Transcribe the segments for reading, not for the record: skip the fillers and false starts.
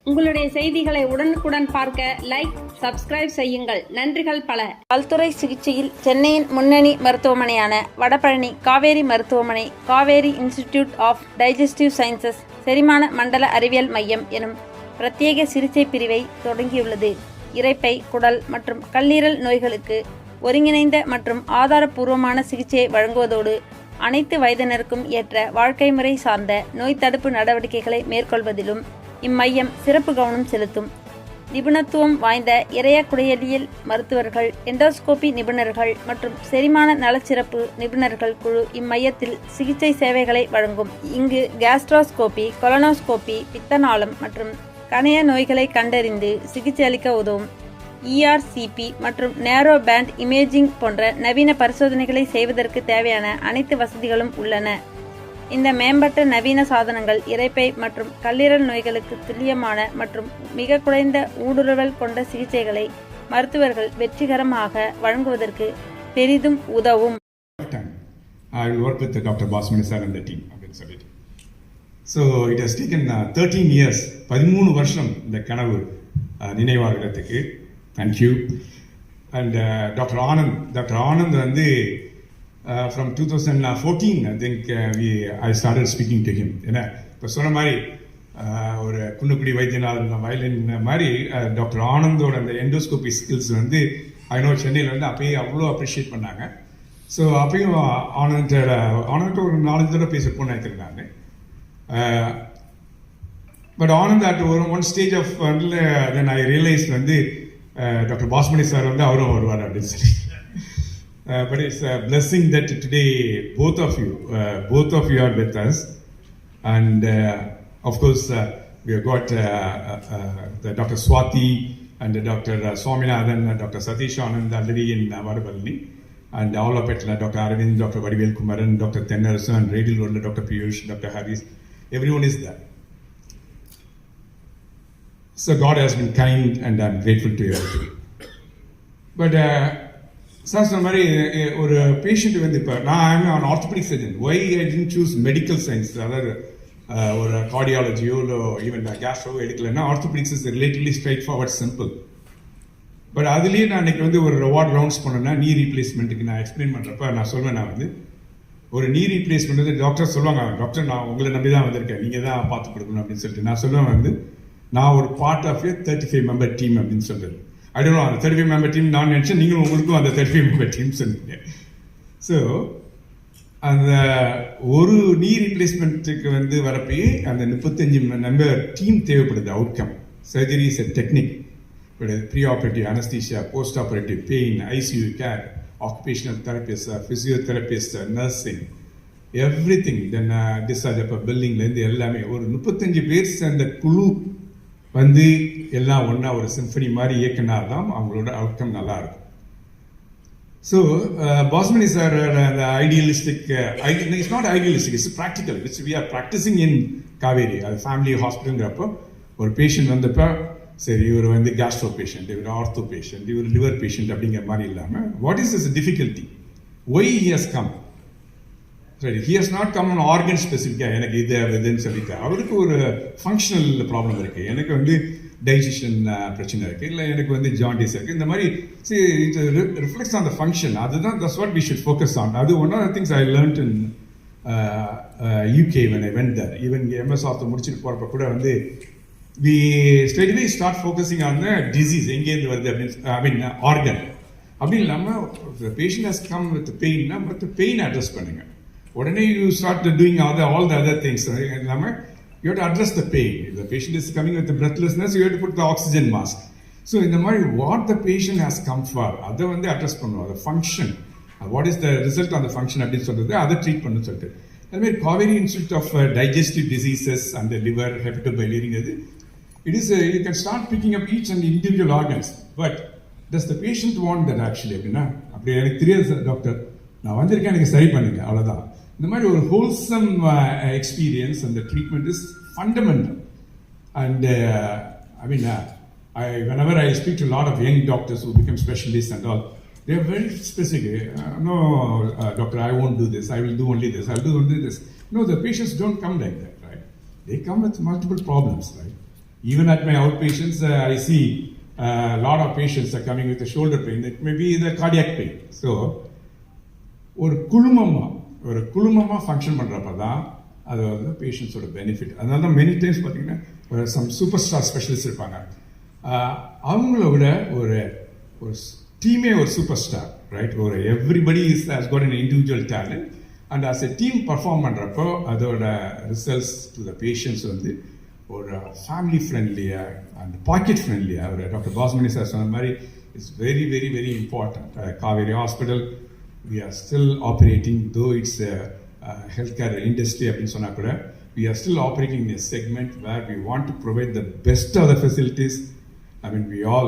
உங்களுடைய செய்திகளை உடனுக்குடன் பார்க்க லைக், சப்ஸ்கிரைப் செய்யுங்கள். நன்றிகள் பல. பல்துறை சிகிச்சையில் சென்னையின் முன்னணி மருத்துவமனையான வடபழனி காவேரி மருத்துவமனை, Kaveri institute of digestive sciences செரிமான மண்டல அறிவியல் மையம் எனும் பிரத்யேக சிகிச்சை பிரிவை தொடங்கியுள்ளது. இரைப்பை, குடல் மற்றும் கல்லீரல் நோய்களுக்கு ஒருங்கிணைந்த மற்றும் ஆதாரபூர்வமான சிகிச்சையை வழங்குவதோடு அனைத்து வயதினருக்கும் ஏற்ற வாழ்க்கை முறை சார்ந்த நோய் தடுப்பு நடவடிக்கைகளை மேற்கொள்வதிலும் இம்மையம் சிறப்பு கவனம் செலுத்தும். நிபுணத்துவம் வாய்ந்த இரைய குடலியல் மருத்துவர்கள், எண்டோஸ்கோபி நிபுணர்கள் மற்றும் செரிமான நலச்சிறப்பு நிபுணர்கள் குழு இம்மையத்தில் சிகிச்சை சேவைகளை வழங்கும். இங்கு கேஸ்ட்ரோஸ்கோபி, கொலனோஸ்கோபி, பித்தநாளம் மற்றும் கணைய நோய்களை கண்டறிந்து சிகிச்சை அளிக்க உதவும் ERCP மற்றும் நேரோ பேண்ட் இமேஜிங் போன்ற நவீன பரிசோதனைகளை செய்வதற்கு தேவையான அனைத்து வசதிகளும் உள்ளன. இந்த மேம்பட்ட நவீன சாதனங்கள் இரைப்பை மற்றும் கல்லீரல் நோய்களுக்கு துல்லியமான மற்றும் மிக குறைந்த ஊடுருவல் கொண்ட சிகிச்சைகளை மருத்துவர்கள் வெற்றிகரமாக வழங்குவதற்கு பெரிதும் உதவும். I will work with Dr. Basmani sir and the team. So it has taken 13 years, 13 வருஷம் இந்த கனவு நினைவாகிறதுக்கு. Thank you. And Dr. Anand வந்து from 2014 I think I started speaking to him. ஏன்னா இப்போ சொன்ன மாதிரி ஒரு குன்னக்குடி வைத்தியநாதன் வயலின் மாதிரி டாக்டர் ஆனந்தோட அந்த எண்டோஸ்கோபி ஸ்கில்ஸ் வந்து ஐநோ சென்னையில் வந்து அப்பயே அவ்வளோ அப்ரிஷியேட் பண்ணாங்க. ஸோ அப்பயும் ஆனந்த் ஒரு 4 தடவை பேச போன நினைக்கிறாங்க. But Anand at one stage of then I realise வந்து டாக்டர் பாஸ்மணி சார் வந்து அவரும் வருவார் அப்படின்னு சொல்லி. But it's a blessing that today both of you are with us, and of course we have got the Dr. Swati and Dr. Swaminathan and Dr. Satish Anand already in Vadavalli, and all of it, Dr. Arvind, Dr. Vadivel Kumaran, Dr. Tennarasu and Radio Roller, Dr. Piyush, Dr. Harris, everyone is there. So God has been kind and I'm grateful to everything. But sir சொன்ன மாதிரி ஒரு patient வந்து இப்போ நான் an orthopaedic surgeon. Why I tend choose medical science, அதாவது ஒரு கார்டியாலஜியோ இல்லை ஈவன் கேஸ்ட்ரோவோ எடுக்கலைன்னா orthopaedics is relatively straightforward simple. But அதுலேயே நான் இன்னைக்கு வந்து ஒரு வார்ட் ரவுண்ட்ஸ் பண்ணேன்னா நீ ரீப்ளேஸ்மெண்ட்டுக்கு நான் எக்ஸ்பிளைன் பண்ணுறப்ப நான் சொல்வேன், நான் வந்து ஒரு நீ ரீப்ளேஸ்மெண்ட் வந்து டாக்டர் சொல்லுவாங்க, டாக்டர் நான் உங்களை நம்பி தான் வந்திருக்கேன், நீங்கள் தான் பார்த்து கொடுக்கணும் அப்படின்னு சொல்லிட்டு நான் சொல்லுவேன் வந்து நான் ஒரு பார்ட் ஆஃப் 35 மெம்பர் டீம் அப்படின்னு சொல்கிறது. I don't know, அந்த 35 மெம்பர் டீம் நான் நினச்சேன், நீங்களும் உங்களுக்கும் அந்த 35 மெம்பர் டீம் சொன்னீங்க. ஸோ அந்த ஒரு நீ ரீப்ளேஸ்மெண்ட்டுக்கு வந்து வரப்பயே அந்த 35 மெம்பர் டீம் தேவைப்படுது. Outcome surgery is a technique, pre operative anaesthesia, post operative pain, ICU care, occupational therapist, physiotherapist, nursing, everything. Then discharge அப்போ பில்டிங்லேருந்து எல்லாமே ஒரு 35 பேர் சேர்ந்த குழு வந்து எல்லாம் ஒன்றா ஒரு சிம்பனி மாதிரி இயக்கினா தான் அவங்களோட அவுட்கம் நல்லா இருக்கும். ஸோ பாஸ்மணி சார் அந்த idealistic, it's not idealistic, it's practical which we are practising in Kauvery. அது ஃபேமிலி ஹாஸ்பிட்டலுங்கிறப்போ ஒரு பேஷண்ட் வந்தப்போ சரி இவர் வந்து கேஸ்ட்ரோ பேஷண்ட், இவர் ஆர்த்தோ பேஷண்ட், இவர் லிவர் பேஷண்ட் அப்படிங்கிற மாதிரி இல்லாமல் what is this difficulty, why he has come. சரி, he has not come organ ஸ்பெசிஃபிக்காக எனக்கு இது இதுன்னு சொல்லிட்டு அவருக்கு ஒரு ஃபங்க்ஷனல் ப்ராப்ளம் இருக்குது, எனக்கு வந்து டைஜஷன் பிரச்சனை இருக்குது, இல்லை எனக்கு வந்து ஜாண்டிஸ் இருக்குது, இந்த மாதிரி it reflects on the function. அதுதான் that's what we should focus on. அது one of the things I learned in UK when I went there. Even MS ortho முடிச்சுட்டு போகிறப்ப கூட வந்து we straightly start focusing on the disease, எங்கேருந்து வருது அப்படின்னு, I mean organ. அப்படி இல்லாமல் பேஷண்ட் ஹஸ் கம் வித் பெயின்னா மற்ற பெயின் அட்ரஸ் பண்ணுங்க. உடனே you start doing all the other things. இல்லாமல் you have to address the pain. If the patient is coming with the breathlessness, you have to put the oxygen mask. So இந்த மாதிரி what the patient has come for, அதை வந்து address பண்ணுவோம். அந்த function, what is the result on the function அப்படின்னு சொல்றது, அதை treat பண்ணு சொல்லிட்டு. அதுமாதிரி Kauvery institute of digestive diseases அந்த லிவர், ஹெப்படோபைலியரிங்கிறது, it is you can start picking up each and individual organs. But does the patient want that actually அப்படின்னா, அப்படி எனக்கு தெரியாது டாக்டர், நான் வந்திருக்கேன் எனக்கு சரி பண்ணுங்க, அவ்வளோதான். இந்த மாதிரி ஒரு ஹோல்சம் எக்ஸ்பீரியன்ஸ் அந்த treatment is fundamental. And I mean whenever I speak to a lot of young doctors who become specialists and all, they are very specific. No, doctor, I won't do this, I will do only this, I will do only this. No, the patients don't come like that, right? They come with multiple problems, right? Even at my outpatients, I see a lot of patients are coming with a shoulder pain. It may be the cardiac pain. So, ஒரு குழுமமாக function பண்ணுறப்ப தான் அது வந்து பேஷண்ட்ஸோட benefit. அதனால தான் many times பார்த்தீங்கன்னா some superstar specialist இருப்பாங்க, அவங்கள விட ஒரு ஒரு டீமே ஒரு சூப்பர் ஸ்டார், ரைட்? ஒரு everybody has got an individual talent and as a team perform பண்ணுறப்போ அதோட ரிசல்ட்ஸ் டு த பேஷண்ட்ஸ் வந்து ஒரு ஃபேமிலி ஃப்ரெண்ட்லியாக அண்ட் பாக்கெட் ஃப்ரெண்ட்லியாக ஒரு டாக்டர் பாஸ்மணி சார் சொன்ன மாதிரி it's very very very important. Kaveri hospital we are still operating, though it's a healthcare industry அப்படின்னு சொன்னா கூட we are still operating in a segment where we want to provide the best of the facilities. I mean, we all,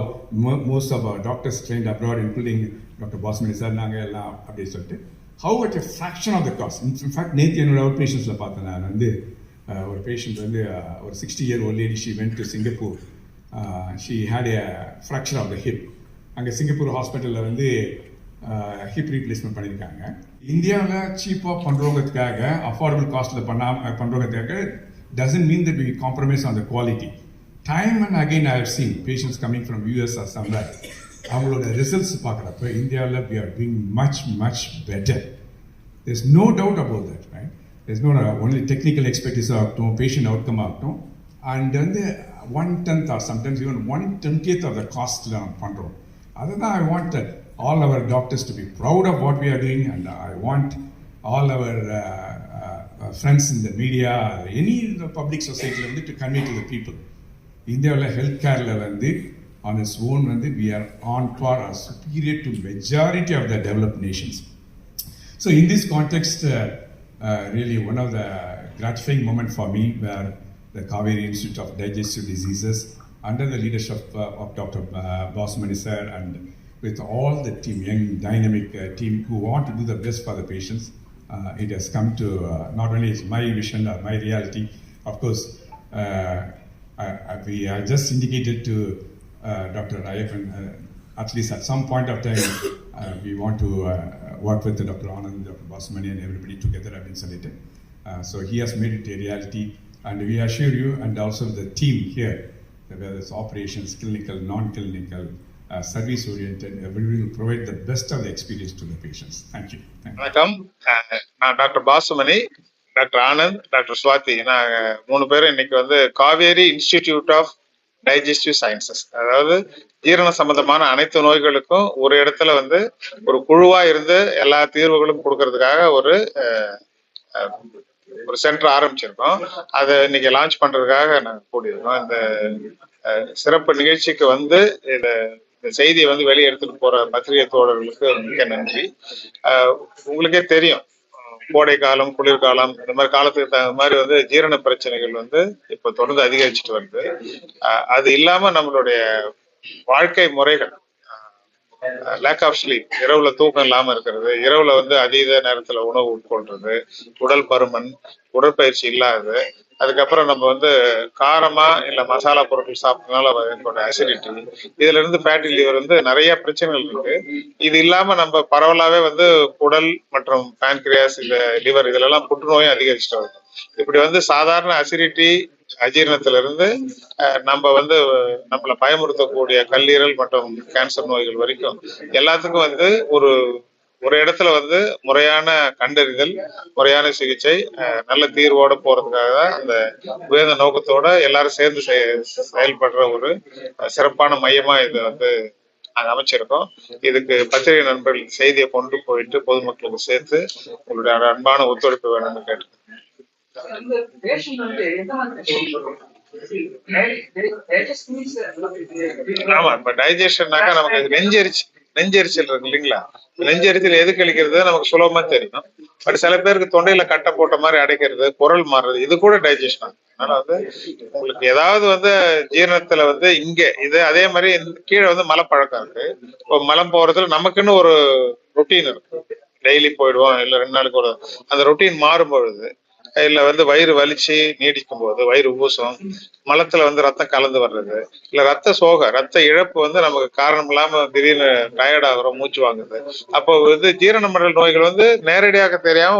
most of our doctors trained abroad, including Dr. Basmani sir, நாங்கள் எல்லாம் அப்படி சொல்லிட்டு how at a fraction of the cost. In fact, நேற்று என்னோட out பேஷண்ட்ஸில் பார்த்தேன் நான் வந்து ஒரு பேஷண்ட் வந்து ஒரு 60-year-old lady, she went to Singapore. She had a fracture of the hip. அங்கே சிங்கப்பூர் ஹாஸ்பிட்டலில் வந்து ஹிப் ரீப்ளேஸ்மெண்ட் பண்ணியிருக்காங்க. இந்தியாவில் சீப்பாக பண்ணுறவங்கிறதுக்காக அஃபோர்டபுள் காஸ்ட்டில் பண்ணுறவங்கிறதுக்காக doesn't mean that we compromise on the quality. Time and again I have seen patients coming from US or somewhere, அவங்களோட ரிசல்ட்ஸ் பார்க்குறப்ப இந்தியாவில் we are doing much much better. There is no doubt about that, right? There is no only technical expertise ஆகட்டும், patient outcome ஆகட்டும், and வந்து 1/10 or sometimes even 1/20 of the காஸ்ட்டில் நம்ம பண்ணுறோம். அதுதான் I want all our doctors to be proud of what we are doing, and I want all our friends in the media, any public society to convey to the people. India's healthcare வந்து on its own வந்து we are on par or superior to majority of the developed nations. So in this context, really one of the gratifying moment for me where the Kaveri Institute of Digestive Diseases under the leadership of Dr. Basmani sir and with all the team, young dynamic team who want to do the best for the patients, it has come to not only is my vision or my reality, of course, I just indicated to Dr. Ayappan, at least at some point of time, we want to work with Dr. Anand, Dr. Basmani and everybody together, I've been selected. So he has made it a reality, and we assure you, and also the team here, whether it's operations, clinical, non-clinical, service oriented, everybody will provide the best of the experience to the patients. Thank you. வணக்கம், நான் doctor Basumani, doctor Anand, doctor Swathi, நாங்கள் 3 பேரும் இன்னைக்கு வந்து Kauvery institute of digestive sciences, அதாவது ஜீரண சம்பந்தமான அனைத்து நோய்களுக்கும் ஒரு இடத்துல வந்து ஒரு குழுவா இருந்து எல்லா தீர்வுகளும் கொடுக்கறதுக்காக ஒரு சென்டர் ஆரம்பிச்சிருக்கோம். அதை இன்னைக்கு லான்ச் பண்றதுக்காக நாங்கள் கூடியிருக்கோம். இந்த சிறப்பு நிகழ்ச்சிக்கு வந்து இந்த செய்தியை வந்து வெளியே எடுத்துட்டு போற பத்திரிகை தோழர்களுக்கு மிக்க நன்றி. உங்களுக்கே தெரியும், கோடை காலம், குளிர்காலம், இந்த மாதிரி காலத்துக்கு தகுந்த மாதிரி வந்து ஜீரண பிரச்சனைகள் வந்து இப்ப தொடர்ந்து அதிகரிச்சுட்டு வருது. அது இல்லாம நம்மளுடைய வாழ்க்கை முறைகள், லேக் ஆஃப் ஸ்லீப், இரவுல தூக்கம் இல்லாம இருக்கிறது, இரவுல வந்து அதீத நேரத்துல உணவு உட்கொள்றது, உடல் பருமன், உடற்பயிற்சி இல்லாதது, அதுக்கப்புறம் நம்ம வந்து காரமா இல்ல மசாலா பொருட்கள் சாப்பிட்டதுனால அசிடிட்டி, இதுல இருந்து ஃபேட்டி லிவர் வந்து நிறைய பிரச்சனைகள் இருக்கு. இது இல்லாம நம்ம பரவலாவே வந்து குடல் மற்றும் பேன்கிரியாஸ், இந்த லிவர், இதுல எல்லாம் புற்றுநோயும் அதிகரிச்சுட்டு வருது. இப்படி வந்து சாதாரண அசிடிட்டி, அஜீரணத்துல இருந்து நம்ம வந்து நம்மளை பயமுறுத்தக்கூடிய கல்லீரல் மற்றும் கேன்சர் நோய்கள் வரைக்கும் எல்லாத்துக்கும் வந்து ஒரு இடத்துல வந்து முறையான கண்டறிதல், முறையான சிகிச்சை, நல்ல தீர்வோட போறதுக்காக தான் அந்த உயர்ந்த நோக்கத்தோட எல்லாரும் சேர்ந்து செயல்படுற ஒரு சிறப்பான மையமா இதை வந்து நாங்கள் அமைச்சிருக்கோம். இதுக்கு பத்திரிகை நண்பர்கள் செய்தியை கொண்டு போயிட்டு பொதுமக்களுக்கு சேர்த்து உங்களுடைய அன்பான ஒத்துழைப்பு வேணும்னு கேட்டு. ஆமா, இப்ப டைஜஷன்னாக்கா நமக்கு நெஞ்செரிச்சல் இருக்கு இல்லைங்களா? நெஞ்செரிச்சல் எது கழிக்கிறது நமக்கு சுலபமா தெரியும். பட் சில பேருக்கு தொண்டையில கட்டை போட்ட மாதிரி அடைக்கிறது, குரல் மாறுறது, இது கூட டைஜஷன். அதனால வந்து உங்களுக்கு ஏதாவது வந்து ஜீரணத்துல வந்து இங்க இது அதே மாதிரி கீழே வந்து மலப்பழக்கம் இருக்கு. இப்போ மலம் போறதுல நமக்குன்னு ஒரு ரொட்டீன் இருக்கு. டெய்லி போயிடுவோம், இல்ல 2 நாளுக்கு ஒரு, அந்த ரொட்டீன் மாறும் பொழுது, இல்ல வந்து வயிறு வலிச்சு நீடிக்கும் போது, வயிறு ஊசம், மலத்துல வந்து ரத்தம் கலந்து வர்றது, இல்ல ரத்த இழப்பு வந்து நமக்கு காரணம் இல்லாம திடீர்னு டயர்ட் ஆகுறோம், மூச்சு வாங்குது. அப்போ வந்து ஜீரண மண்டல நோய்கள் வந்து நேரடியாக தெரியாம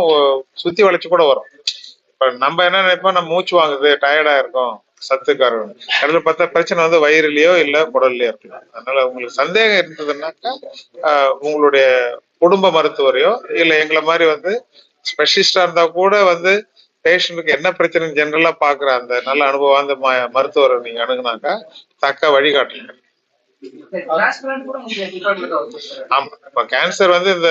சுத்தி வளைச்சு கூட வரும். இப்ப நம்ம என்ன நினைப்போம், நம்ம மூச்சு வாங்குது, டயர்டா இருக்கும், சத்து காரணம். அதில் பார்த்தா பிரச்சனை வந்து வயிறுலயோ இல்ல குடல்லயோ இருக்கலாம். அதனால உங்களுக்கு சந்தேகம் இருந்ததுன்னாக்கா உங்களுடைய குடும்ப மருத்துவரையோ இல்ல எங்களை மாதிரி வந்து ஸ்பெஷலிஸ்டா இருந்தா கூட வந்து பேஷண்ட்டுக்கு என்ன பிரச்சனை ஜெனரலா பாக்குற அந்த நல்ல அனுபவம் வாய்ந்த மருத்துவரை நீங்க அணுகுனாக்கா தக்க வழிகாட்டுங்க. ஆமா, இப்ப கேன்சர் வந்து இந்த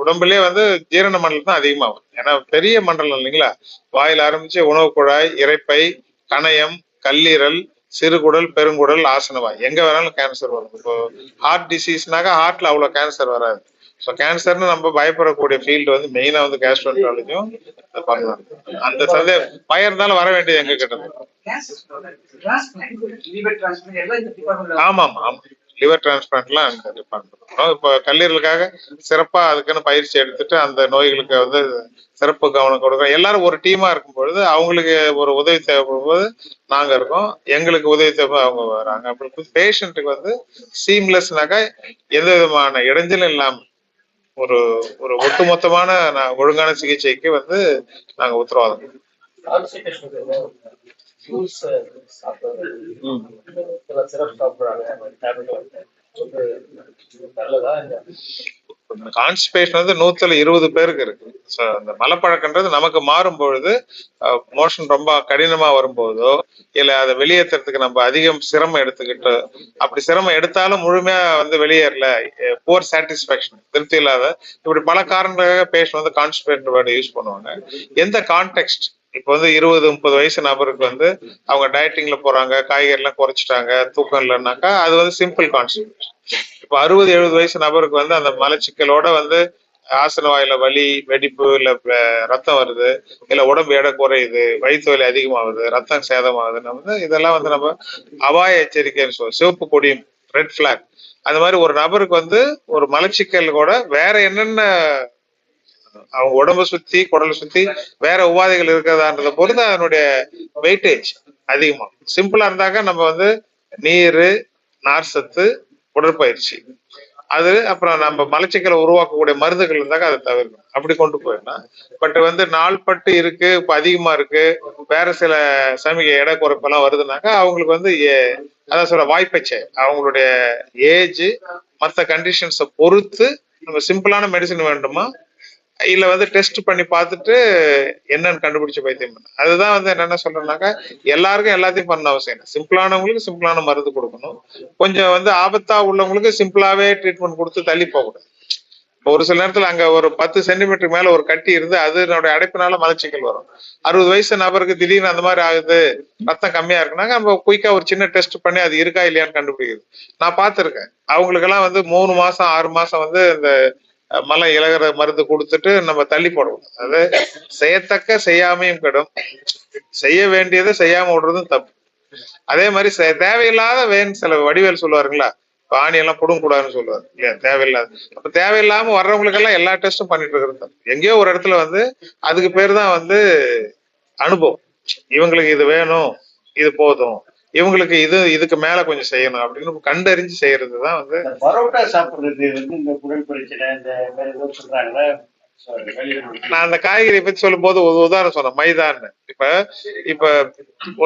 உடம்புலயே வந்து ஜீரண மண்டலம் தான் அதிகமாகும். ஏன்னா பெரிய மண்டலம் இல்லைங்களா, வாயில ஆரம்பிச்சு உணவு குழாய், இரைப்பை, கணையம், கல்லீரல், சிறுகுடல், பெருங்குடல், ஆசனவாய், எங்க வேணாலும் கேன்சர் வரும். இப்போ ஹார்ட் டிசீஸ்னாக்கா ஹார்ட்ல அவ்வளவு கேன்சர் வராது. ஸோ கேன்சர்னு நம்ம பயப்படக்கூடிய ஃபீல்டு வந்து மெயினா வந்து கேஸ்ட்ரோன்டாலஜியும் பண்ணலாம். அந்த பயம் இருந்தாலும் வர வேண்டியது எங்க கிட்ட. ஆமா ஆமா ஆமா, லிவர் டிரான்ஸ்பிளான்ட்லாம் அங்க டிபார்ட்மெண்ட். இப்போ கல்லீரலுக்காக சிறப்பா அதுக்குன்னு பயிற்சி எடுத்துட்டு அந்த நோய்களுக்கு வந்து சிறப்பு கவனம் கொடுக்கணும். எல்லாரும் ஒரு டீமா இருக்கும் பொழுது அவங்களுக்கு ஒரு உதவி தேவைப்படும் போது நாங்க இருக்கோம், எங்களுக்கு உதவி தேவை அவங்க வராங்க. அப்படி பேஷண்ட்டுக்கு வந்து சீம்லெஸ்னாக்கா எந்த விதமான இடைஞ்சலும் இல்லாம ஒரு ஒரு ஒட்டுமொத்தமான ஒழுங்கான சிகிச்சைக்கு வந்து நாங்க உத்தரவாதம். கான்ஸ்டிபேஷன் வந்து 120 பேருக்கு இருக்கு. அந்த மலப்பழக்கன்றது நமக்கு மாறும் பொழுது, மோஷன் ரொம்ப கடினமா வரும்போதோ இல்ல அதை வெளியேற்றுறதுக்கு நம்ம அதிகம் சிரமம் எடுத்துக்கிட்டு, அப்படி சிரமம் எடுத்தாலும் முழுமையா வந்து வெளியேறல, போர் சாட்டிஸ்பாக்சன், திருப்தி இல்லாத, இப்படி பல காரணங்களுக்காக பேஷண்ட் வந்து கான்ஸ்டிபேட் வேர்டு யூஸ் பண்ணுவாங்க. எந்த கான்டெக்ட், இப்ப வந்து 20-30 வயசு நபருக்கு வந்து அவங்க டயட்டிங்ல போறாங்க, காய்கறி எல்லாம் குறைச்சிட்டாங்க, தூக்கம் இல்லைன்னாக்கா அது வந்து சிம்பிள் கான்ஸ்டிபேஷன். இப்ப 60-70 வயசு நபருக்கு வந்து அந்த மலச்சிக்கலோட வந்து ஆசன வாயில வலி, வெடிப்பு, இல்ல ரத்தம் வருது, இல்ல உடம்பு எடை குறையுது, வயிற்று வலி அதிகமாகுது, ரத்தம் சேதமாகுதுன்னு வந்து இதெல்லாம் வந்து நம்ம அபாய எச்சரிக்கைன்னு சொல்லுவோம், சிவப்பு கொடியும், ரெட் பிளாக். அந்த மாதிரி ஒரு நபருக்கு வந்து ஒரு மலச்சிக்கல் கூட வேற என்னென்ன அவங்க உடம்பை சுத்தி குடலை சுத்தி வேற உபாதைகள் இருக்கிறதான்றத பொறுத்து அதனுடைய வெயிட்டேஜ் அதிகமா. சிம்பிளா இருந்தாக்க நம்ம வந்து நீர், நார் சத்து, உடற்பயிற்சி, அது அப்புறம் நம்ம மலச்சிக்கலை உருவாக்கக்கூடிய மருந்துகள் இருந்தாக்க அதை தவிர்க்கணும். அப்படி கொண்டு போயிடலாம். பட் வந்து நாள்பட்டு இருக்கு, இப்ப அதிகமா இருக்கு, வேற சில சமீக எடை குறைப்பெல்லாம் வருதுனாக்கா அவங்களுக்கு வந்து அதான் சொல்ற வாய்ப்பச்சை அவங்களுடைய ஏஜ் மற்ற கண்டிஷன்ஸை பொறுத்து நம்ம சிம்பிளான மெடிசன் வேண்டுமா இல்ல வந்து டெஸ்ட் பண்ணி பார்த்துட்டு என்னன்னு கண்டுபிடிச்சு பைத்தியம் பண்ண. அதுதான் வந்து என்னென்ன சொல்றேன்னாக்கா எல்லாருக்கும் எல்லாத்தையும் பண்ண அவசியம் இல்லை. சிம்பிளானவங்களுக்கு சிம்பிளான மருந்து கொடுக்கணும், கொஞ்சம் வந்து ஆபத்தா உள்ளவங்களுக்கு சிம்பிளாவே ட்ரீட்மெண்ட் கொடுத்து தள்ளி போகக்கூடாது. ஒரு சில நேரத்துல அங்க ஒரு 10 சென்டிமீட்டருக்கு மேல ஒரு கட்டி இருந்து அதனுடைய அடைப்பினால மலச்சிக்கல் வரும். 60 வயசு நபருக்கு திடீர்னு அந்த மாதிரி ஆகுது, ரத்தம் கம்மியா இருக்குனாங்க, நம்ம குயிக்கா ஒரு சின்ன டெஸ்ட் பண்ணி அது இருக்கா இல்லையான்னு கண்டுபிடிக்குது. நான் பார்த்திருக்கேன். அவங்களுக்கு எல்லாம் வந்து 3 மாசம் 6 மாசம் வந்து இந்த மலை இலகிற மருந்து கொடுத்துட்டு நம்ம தள்ளி போடுவோம். அது செய்யத்தக்க செய்யாமையும் கெடும், செய்ய வேண்டியதை செய்யாம விடுறதும் தப்பு. அதே மாதிரி தேவையில்லாத சில வடிவேல் சொல்லுவாருங்களா, ஆணி எல்லாம் புடுங்க கூடாதுன்னு சொல்லுவாரு இல்லையா, தேவையில்லாத. அப்ப தேவையில்லாம வர்றவங்களுக்கு எல்லாம் எல்லா டெஸ்டும் பண்ணிட்டு இருக்கிறது எங்கேயோ ஒரு இடத்துல வந்து அதுக்கு பேர் தான் வந்து அனுபவம். இவங்களுக்கு இது வேணும், இது போதும், இவங்களுக்கு இதுக்கு மேல கொஞ்சம் செய்யணும் அப்படின்னு கண்டறிஞ்சு செய்யறதுதான் வந்து. பரோட்டா சாப்பிடுறது வந்து இந்த குடல் பிரச்சனை இந்த சொல்றாங்களே. நான் அந்த காய்கறி பத்தி சொல்லும் போது ஒரு உதாரணம் சொன்னேன், மைதான்னு. இப்ப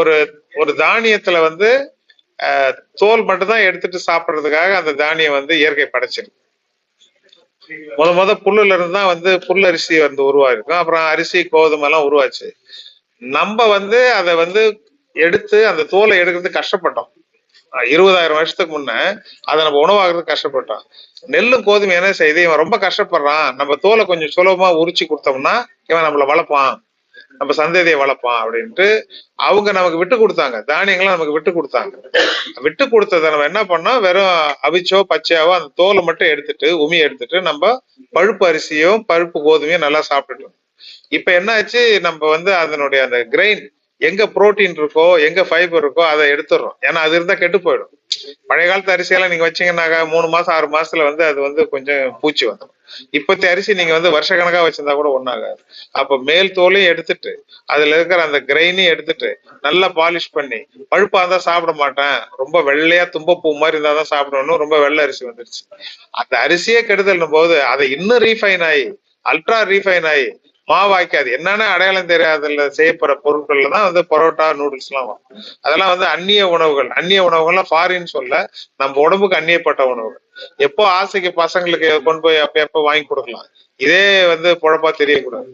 ஒரு ஒரு தானியத்துல வந்து தோல் மட்டும் தான் எடுத்துட்டு சாப்பிடுறதுக்காக அந்த தானியம் வந்து இயற்கை படைச்சிருக்கு. முத புல்லுல இருந்து தான் வந்து புல்லரிசி வந்து உருவாயிருக்கும், அப்புறம் அரிசி கோதுமை எல்லாம் உருவாச்சு. நம்ம வந்து அதை வந்து எடுத்து அந்த தோலை எடுக்கிறது கஷ்டப்பட்டோம். 20,000 வருஷத்துக்கு முன்ன அதை நம்ம உணவாகிறது கஷ்டப்பட்டோம். நெல்லும் கோதுமை என்ன செய்யுது, இவன் ரொம்ப கஷ்டப்படுறான், நம்ம தோலை கொஞ்சம் சுலபமா உரிச்சு கொடுத்தோம்னா இவன் நம்மள வளர்ப்பான், நம்ம சந்ததியை வளர்ப்பான் அப்படின்ட்டு அவங்க நமக்கு விட்டு கொடுத்தாங்க. தானியங்களை நமக்கு விட்டு கொடுத்தாங்க. விட்டு கொடுத்ததை நம்ம என்ன பண்ணோம், வெறும் அவிச்சோ பச்சையாவோ அந்த தோலை மட்டும் எடுத்துட்டு உமி எடுத்துட்டு நம்ம பழுப்பு அரிசியும் பழுப்பு கோதுமையும் நல்லா சாப்பிட்டுட்டோம். இப்ப என்ன ஆச்சு, நம்ம வந்து அதனுடைய அந்த கிரெயின் எங்க புரோட்டீன் இருக்கோ எங்க ஃபைபர் இருக்கோ அதை எடுத்துடுறோம். ஏன்னா அது இருந்தா கெட்டு போயிடும். பழைய காலத்து அரிசியெல்லாம் நீங்க வச்சீங்கன்னாக்கா 3 மாசம் 6 மாசத்துல வந்து அது வந்து கொஞ்சம் பூச்சி வந்துடும். இப்பத்தி அரிசி நீங்க வந்து வருஷ கணக்கா வச்சிருந்தா கூட ஒண்ணாகாது. அப்ப மேல் தோலையும் எடுத்துட்டு அதுல இருக்கிற அந்த கிரெயினையும் எடுத்துட்டு நல்லா பாலிஷ் பண்ணி, பழுப்பா இருந்தா சாப்பிட மாட்டேன், ரொம்ப வெள்ளையா தும்பப்பூ மாதிரி இருந்தாதான் சாப்பிடணும், ரொம்ப வெள்ளை அரிசி வந்துருச்சு. அந்த அரிசியே கெடுதல்னும் போது அதை இன்னும் ரீஃபைன் ஆகி அல்ட்ரா ரீஃபைன் ஆகி மாவாய்க்காது என்னன்னு அடையாளம் தெரியாதுல செய்யப்படுற பொருட்கள்ல தான் வந்து பரோட்டா நூடுல்ஸ் எல்லாம் வரும். அதெல்லாம் வந்து அந்நிய உணவுகள்லாம் ஃபாரின் சொல்ல நம்ம உடம்புக்கு அந்நியப்பட்ட உணவுகள். எப்போ ஆசைக்கு பசங்களுக்கு கொண்டு போய் எப்ப வாங்கி கொடுக்கலாம், இதே வந்து பொழப்பா தெரியக்கூடாது.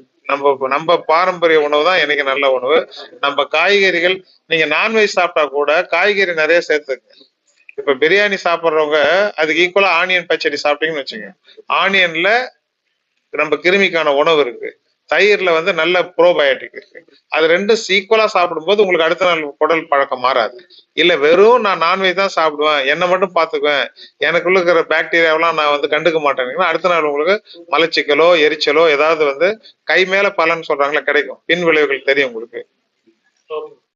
நம்ம பாரம்பரிய உணவு தான் எனக்கு நல்ல உணவு. நம்ம காய்கறிகள், நீங்க நான்வெஜ் சாப்பிட்டா கூட காய்கறி நிறைய சேர்த்துங்க. இப்ப பிரியாணி சாப்பிட்றவங்க அதுக்கு ஈக்குவலா ஆனியன் பச்சடி சாப்பிட்டீங்கன்னு வச்சுங்க, ஆனியன்ல நம்ம கிருமிக்கான உணவு இருக்கு, தயிர்ல வந்து நல்ல ப்ரோபயோட்டிக் இருக்கு. அது ரெண்டும் ஈக்குவலா சாப்பிடும்போது உங்களுக்கு அடுத்த நாள் குடல் பழக்கம் மாறாது. இல்ல வெறும் நான் நான்வெஜ் தான் சாப்பிடுவேன், என்னை மட்டும் பாத்துக்குவேன், எனக்குள்ள இருக்கிற பாக்டீரியாவெல்லாம் நான் வந்து கண்டுக்க மாட்டேன்னா அடுத்த நாள் உங்களுக்கு மலச்சிக்கலோ எரிச்சலோ ஏதாவது வந்து கை மேல பலன் சொல்றாங்களா கிடைக்கும், பின் விளைவுகள் தெரியும் உங்களுக்கு.